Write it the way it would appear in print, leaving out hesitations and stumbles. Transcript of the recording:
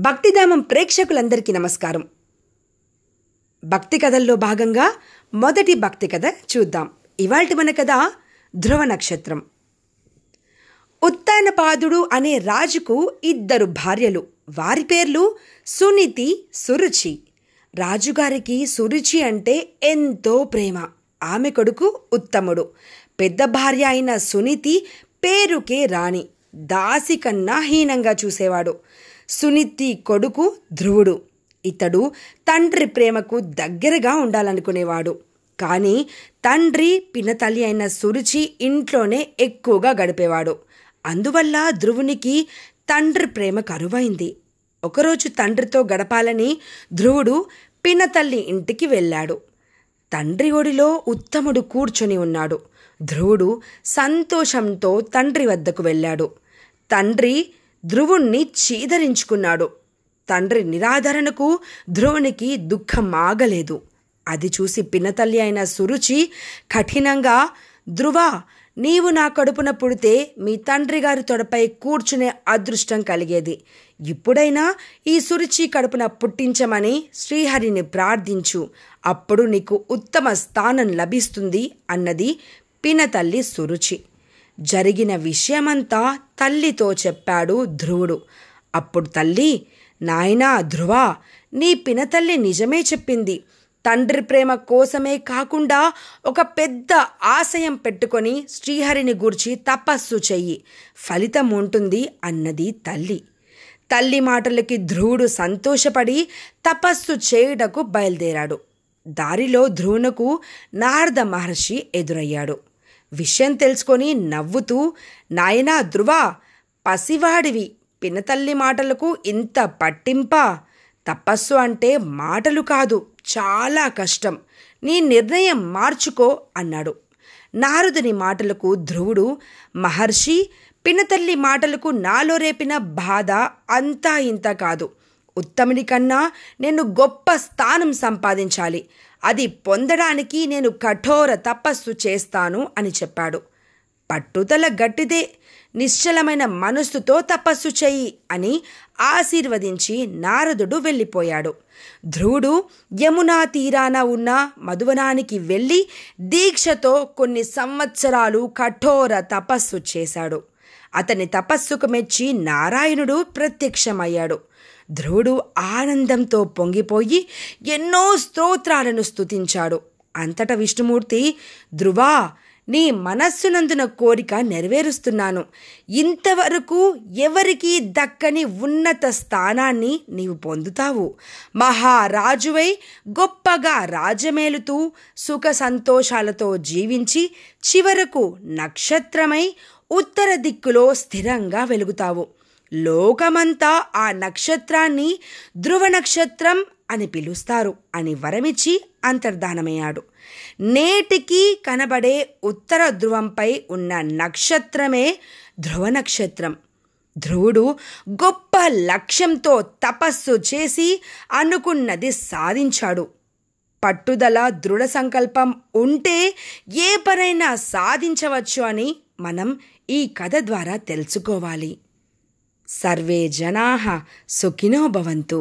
భక్తిధామం ప్రేక్షకులందరికీ నమస్కారం. భక్తి కథల్లో భాగంగా మొదటి భక్తి కథ చూద్దాం. ఇవాల్టి మన కథ ధ్రువ నక్షత్రం. ఉత్తానపాదుడు అనే రాజుకు 2 భార్యలు. వారి పేర్లు సునీతి, సురుచి. రాజుగారికి సురుచి అంటే ఎంతో ప్రేమ. ఆమె కొడుకు ఉత్తముడు. పెద్ద భార్య అయిన సునీతి పేరుకే రాణి. దాసి కన్నా హీనంగా చూసేవాడు. సునీతి కొడుకు ధ్రువుడు. ఇతడు తండ్రి ప్రేమకు దగ్గరగా ఉండాలనుకునేవాడు. కానీ తండ్రి పినతల్లి అయిన సురుచి ఇంట్లోనే ఎక్కువగా గడిపేవాడు. అందువల్ల ధ్రువునికి తండ్రి ప్రేమ కరువైంది. ఒకరోజు తండ్రితో గడపాలని ధ్రువుడు పినతల్లి ఇంటికి వెళ్ళాడు. తండ్రి ఒడిలో ఉత్తముడు కూర్చొని ఉన్నాడు. ధ్రువుడు సంతోషంతో తండ్రి వద్దకు వెళ్ళాడు. తండ్రి ధ్రువుణ్ణి చీదరించుకున్నాడు. తండ్రి నిరాదరణకు ధ్రువునికి దుఃఖం ఆగలేదు. అది చూసి పినతల్లి అయిన సురుచి కఠినంగా, ధ్రువా, నీవు నా కడుపున పుడితే మీ తండ్రి గారి తొడపై కూర్చునే అదృష్టం కలిగేది. ఇప్పుడైనా ఈ సురుచి కడుపున పుట్టించమని శ్రీహరిని ప్రార్థించు. అప్పుడు నీకు ఉత్తమ స్థానం లభిస్తుంది అన్నది పినతల్లి సురుచి. జరిగిన విషయమంతా తల్లితో చెప్పాడు ధ్రువుడు. అప్పుడు తల్లి, నాయనా ధ్రువా, నీ పినతల్లి నిజమే చెప్పింది. తండ్రి ప్రేమ కోసమే కాకుండా ఒక పెద్ద ఆశయం పెట్టుకొని శ్రీహరిని గూర్చి తపస్సు చెయ్యి, ఫలితం ఉంటుంది అన్నది తల్లి. తల్లి మాటలకి ధ్రువుడు సంతోషపడి తపస్సు చేయుటకు బయలుదేరాడు. దారిలో ధ్రువునకు నారద మహర్షి ఎదురయ్యాడు. విషయం తెలుసుకొని నవ్వుతూ, నాయనా ధ్రువా, పసివాడివి, పినతల్లి మాటలకు ఇంత పట్టింపా? తపస్సు అంటే మాటలు కాదు, చాలా కష్టం. నీ నిర్ణయం మార్చుకో అన్నాడు. నారదుని మాటలకు ధ్రువుడు, మహర్షి, పినతల్లి మాటలకు నాలో రేపిన బాధ అంతా ఇంత కాదు. ఉత్తముని కన్నా నేను గొప్ప స్థానం సంపాదించాలి. అది పొందడానికి నేను కఠోర తపస్సు చేస్తాను అని చెప్పాడు. పట్టుదల గట్టిదే, నిశ్చలమైన మనస్సుతో తపస్సు చెయ్యి అని ఆశీర్వదించి నారదుడు వెళ్ళిపోయాడు. ధ్రువుడు యమునా తీరాన ఉన్న మధువనానికి వెళ్ళి దీక్షతో కొన్ని సంవత్సరాలు కఠోర తపస్సు చేశాడు. అతని తపస్సుకు మెచ్చి నారాయణుడు ప్రత్యక్షమయ్యాడు. ధ్రువుడు ఆనందంతో పొంగిపోయి ఎన్నో స్తోత్రాలను స్తుతించాడు. అంతటా విష్ణుమూర్తి, ధ్రువా, నీ మనస్సునందున కోరిక నెరవేరుస్తున్నాను. ఇంతవరకు ఎవరికీ దక్కని ఉన్నత స్థానాన్ని నీవు పొందుతావు. మహారాజువై గొప్పగా రాజమేలుతూ సుఖ సంతోషాలతో జీవించి చివరకు నక్షత్రమై ఉత్తర దిక్కులో స్థిరంగా వెలుగుతావు. లోకమంతా ఆ నక్షత్రాన్ని ధ్రువ నక్షత్రం అని పిలుస్తారు అని వరమిచ్చి అంతర్ధానమయ్యాడు. నేటికి కనబడే ఉత్తర ధ్రువంపై ఉన్న నక్షత్రమే ధ్రువ నక్షత్రం. ధ్రువుడు గొప్ప లక్ష్యంతో తపస్సు చేసి అనుకున్నది సాధించాడు. పట్టుదల, దృఢ సంకల్పం ఉంటే ఏ పనైనా సాధించవచ్చు అని మనం ఈ కథ ద్వారా తెలుసుకోవాలి. సర్వే జనాః సుఖినో భవంతు.